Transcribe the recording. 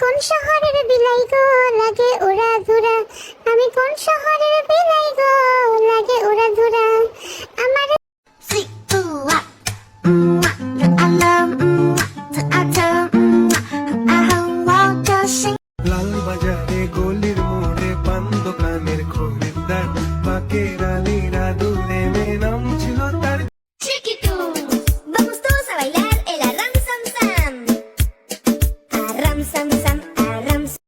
কোন শহরের বিলাই গো লাগে ওরা ধুরা, আমি কোন শহরের বিলাই গো লাগে ওরা ধুরা। আমার লাল বাজারে গলির মোড়ে পান দোকানের খরিদ্দার, বাকের আলীরা দূরে নাম ছিল তার। Chiquito, vamos todos a bailar el arram sam sam. Arram sam sam, arram sam.